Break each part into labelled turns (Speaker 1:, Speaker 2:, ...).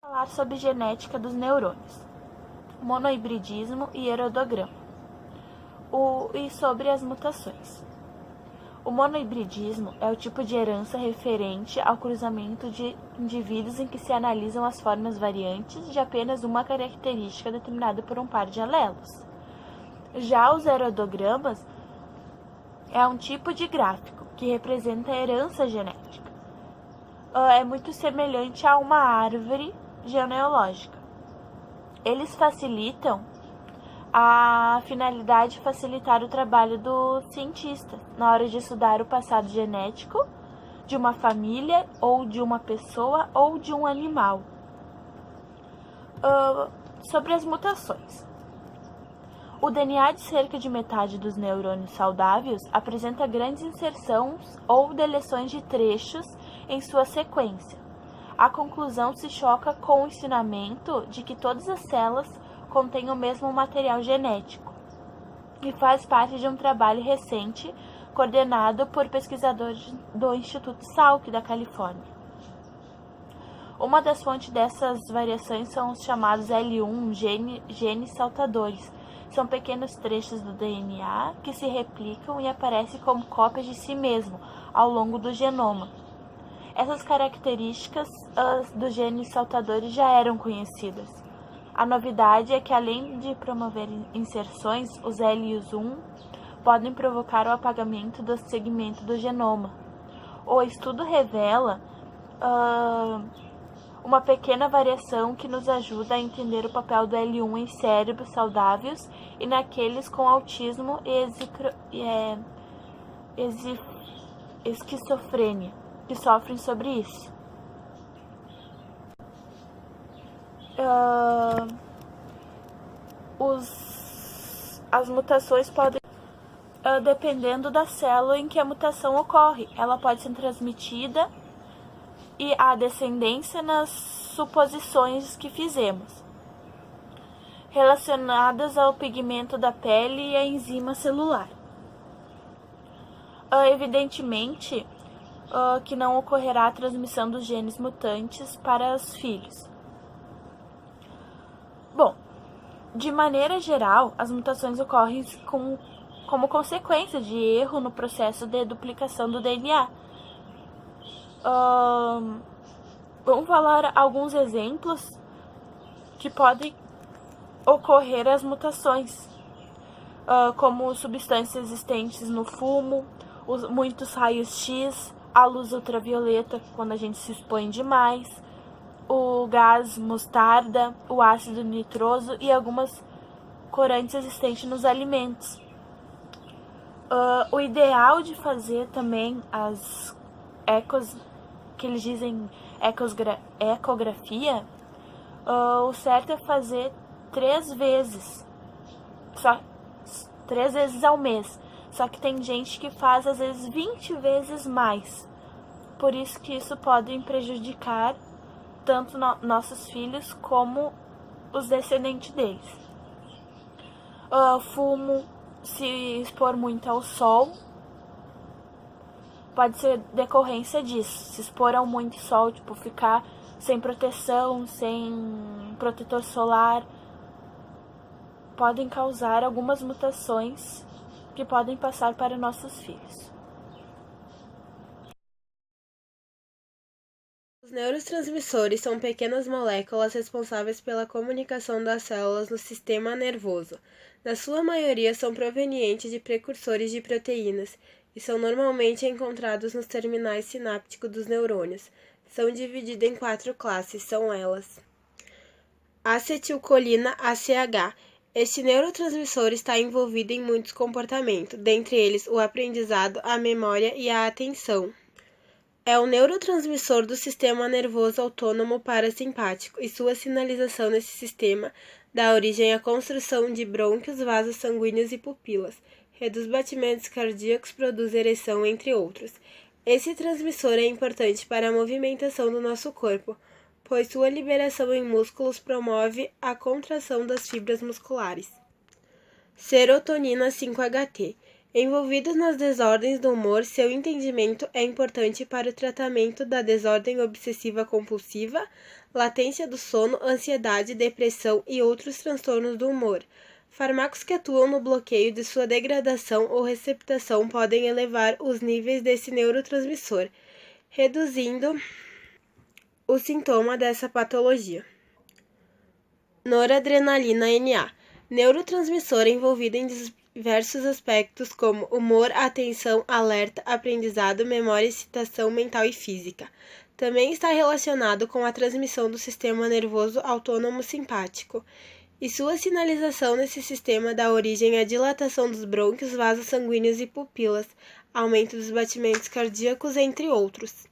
Speaker 1: Falar sobre genética dos neurônios, monohibridismo e heredograma, e sobre as mutações. O monohibridismo é o tipo de herança referente ao cruzamento de indivíduos em que se analisam as formas variantes de apenas uma característica determinada por um par de alelos. Já os heredogramas é um tipo de gráfico que representa a herança genética. É muito semelhante a uma árvore genealógica. Eles facilitam a finalidade de facilitar o trabalho do cientista na hora de estudar o passado genético de uma família ou de uma pessoa ou de um animal. Sobre as mutações. O DNA de cerca de metade dos neurônios saudáveis apresenta grandes inserções ou deleções de trechos em sua sequência. A conclusão se choca com o ensinamento de que todas as células contêm o mesmo material genético e faz parte de um trabalho recente coordenado por pesquisadores do Instituto Salk da Califórnia. Uma das fontes dessas variações são os chamados L1 genes saltadores. São pequenos trechos do DNA que se replicam e aparecem como cópias de si mesmo ao longo do genoma. Essas características dos genes saltadores já eram conhecidas. A novidade é que, além de promover inserções, os L1 podem provocar o apagamento do segmento do genoma. O estudo revela uma pequena variação que nos ajuda a entender o papel do L1 em cérebros saudáveis e naqueles com autismo e esquizofrênia, que sofrem sobre isso. As mutações podem, dependendo da célula em que a mutação ocorre, ela pode ser transmitida e a descendência nas suposições que fizemos, relacionadas ao pigmento da pele e à enzima celular. Evidentemente que não ocorrerá a transmissão dos genes mutantes para os filhos. Bom, de maneira geral, as mutações ocorrem como consequência de erro no processo de duplicação do DNA. Vamos falar alguns exemplos que podem ocorrer as mutações, como substâncias existentes no fumo, muitos raios X, a luz ultravioleta quando a gente se expõe demais, o gás mostarda, o ácido nitroso e algumas corantes existentes nos alimentos. O ideal de fazer também as que eles dizem ecografia, o certo é fazer 3 vezes, só 3 vezes ao mês. Só que tem gente que faz às vezes 20 vezes mais. Por isso que isso pode prejudicar tanto nossos filhos como os descendentes deles. Fumo, se expor muito ao sol, pode ser decorrência disso. Se expor ao muito sol, tipo ficar sem proteção, sem protetor solar, podem causar algumas mutações que podem passar para nossos filhos.
Speaker 2: Os neurotransmissores são pequenas moléculas responsáveis pela comunicação das células no sistema nervoso. Na sua maioria, são provenientes de precursores de proteínas e são normalmente encontrados nos terminais sinápticos dos neurônios. São divididos em 4 classes, são elas: acetilcolina ACH. Este neurotransmissor está envolvido em muitos comportamentos, dentre eles o aprendizado, a memória e a atenção. É o neurotransmissor do sistema nervoso autônomo parasimpático e sua sinalização nesse sistema dá origem à construção de brônquios, vasos sanguíneos e pupilas, reduz batimentos cardíacos, produz ereção, entre outros. Esse transmissor é importante para a movimentação do nosso corpo, pois sua liberação em músculos promove a contração das fibras musculares. Serotonina 5-HT. Envolvidos nas desordens do humor, seu entendimento é importante para o tratamento da desordem obsessiva compulsiva, latência do sono, ansiedade, depressão e outros transtornos do humor. Fármacos que atuam no bloqueio de sua degradação ou receptação podem elevar os níveis desse neurotransmissor, reduzindo o sintoma dessa patologia. Noradrenalina NA, neurotransmissor envolvido em diversos aspectos como humor, atenção, alerta, aprendizado, memória, excitação mental e física. Também está relacionado com a transmissão do sistema nervoso autônomo simpático, e sua sinalização nesse sistema dá origem à dilatação dos brônquios, vasos sanguíneos e pupilas, aumento dos batimentos cardíacos, entre outros.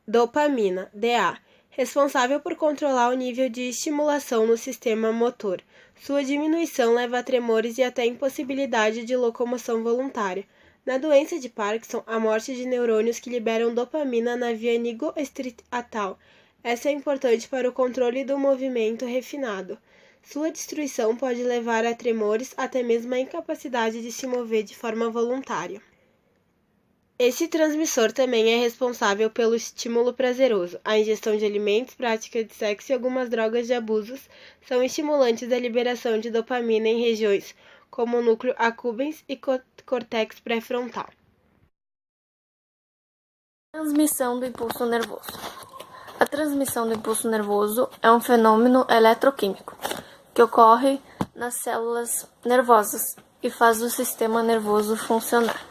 Speaker 2: Dopamina, DA, responsável por controlar o nível de estimulação no sistema motor. Sua diminuição leva a tremores e até impossibilidade de locomoção voluntária. Na doença de Parkinson, a morte de neurônios que liberam dopamina na via nigroestriatal. Essa é importante para o controle do movimento refinado. Sua destruição pode levar a tremores, até mesmo a incapacidade de se mover de forma voluntária. Esse transmissor também é responsável pelo estímulo prazeroso. A ingestão de alimentos, prática de sexo e algumas drogas de abusos são estimulantes da liberação de dopamina em regiões como o núcleo accumbens e córtex pré-frontal.
Speaker 3: Transmissão do impulso nervoso. A transmissão do impulso nervoso é um fenômeno eletroquímico que ocorre nas células nervosas e faz o sistema nervoso funcionar.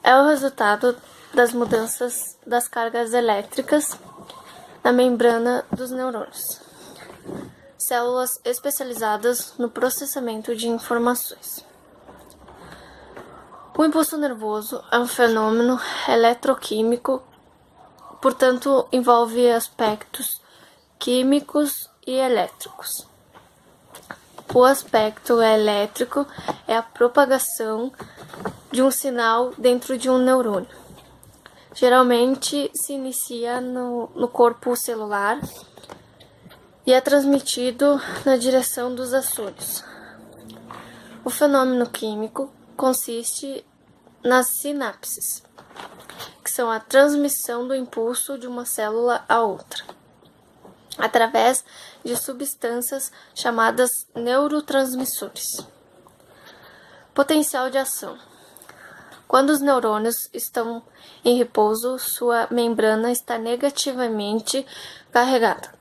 Speaker 3: É o resultado das mudanças das cargas elétricas na membrana dos neurônios, células especializadas no processamento de informações. O impulso nervoso é um fenômeno eletroquímico, portanto, envolve aspectos químicos e elétricos. O aspecto elétrico é a propagação de um sinal dentro de um neurônio. Geralmente se inicia no corpo celular e é transmitido na direção dos açônios. O fenômeno químico consiste nas sinapses, que são a transmissão do impulso de uma célula a outra, através de substâncias chamadas neurotransmissores. Potencial de ação. Quando os neurônios estão em repouso, sua membrana está negativamente carregada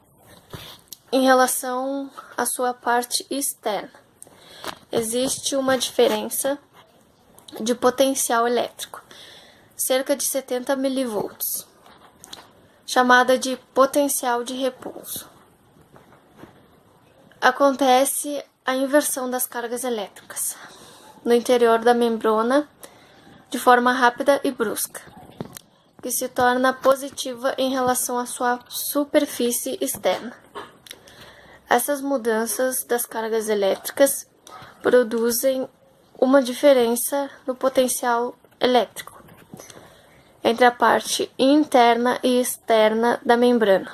Speaker 3: em relação à sua parte externa. Existe uma diferença de potencial elétrico, cerca de 70 mV, chamada de potencial de repouso. Acontece a inversão das cargas elétricas no interior da membrana de forma rápida e brusca, que se torna positiva em relação à sua superfície externa. Essas mudanças das cargas elétricas produzem uma diferença no potencial elétrico entre a parte interna e externa da membrana,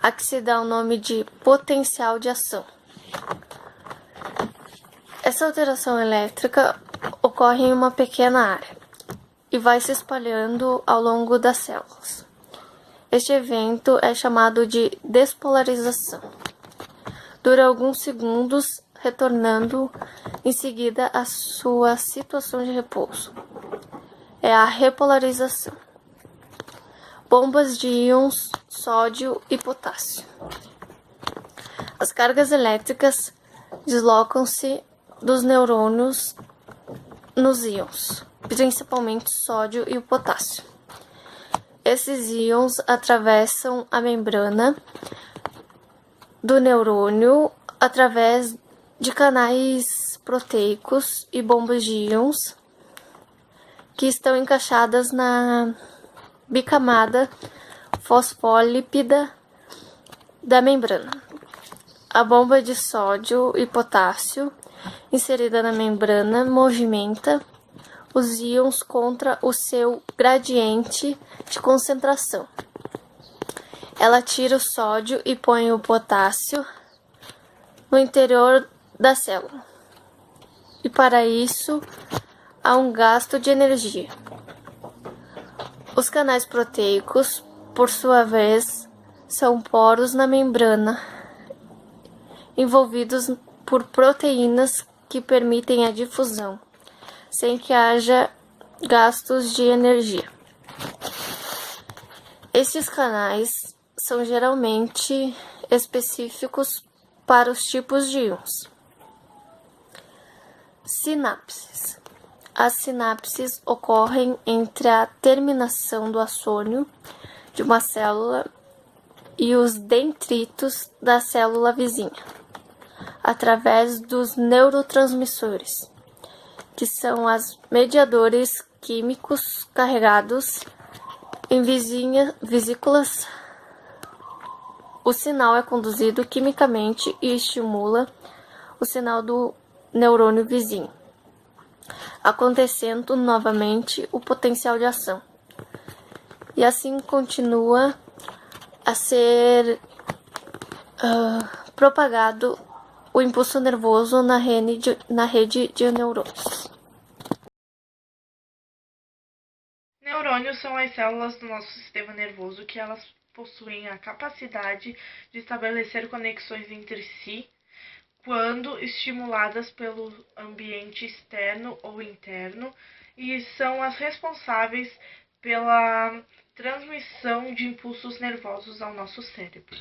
Speaker 3: a que se dá o nome de potencial de ação. Essa alteração elétrica ocorre em uma pequena área e vai se espalhando ao longo das células. Este evento é chamado de despolarização. Dura alguns segundos, retornando em seguida à sua situação de repouso. É a repolarização. Bombas de íons sódio e potássio. As cargas elétricas deslocam-se dos neurônios nos íons, principalmente sódio e o potássio. Esses íons atravessam a membrana do neurônio através de canais proteicos e bombas de íons que estão encaixadas na bicamada fosfolípida da membrana. A bomba de sódio e potássio inserida na membrana movimenta os íons contra o seu gradiente de concentração. Ela tira o sódio e põe o potássio no interior da célula. e para isso há um gasto de energia. Os canais proteicos, por sua vez, são poros na membrana envolvidos por proteínas que permitem a difusão, sem que haja gastos de energia. Estes canais são geralmente específicos para os tipos de íons. Sinapses. As sinapses ocorrem entre a terminação do axônio de uma célula e os dendritos da célula vizinha, através dos neurotransmissores, que são os mediadores químicos carregados em vesículas. O sinal é conduzido quimicamente e estimula o sinal do neurônio vizinho, acontecendo novamente o potencial de ação. E assim continua a ser propagado o impulso nervoso na rede de neurônios.
Speaker 1: Neurônios são as células do nosso sistema nervoso que elas possuem a capacidade de estabelecer conexões entre si quando estimuladas pelo ambiente externo ou interno e são as responsáveis pela transmissão de impulsos nervosos ao nosso cérebro.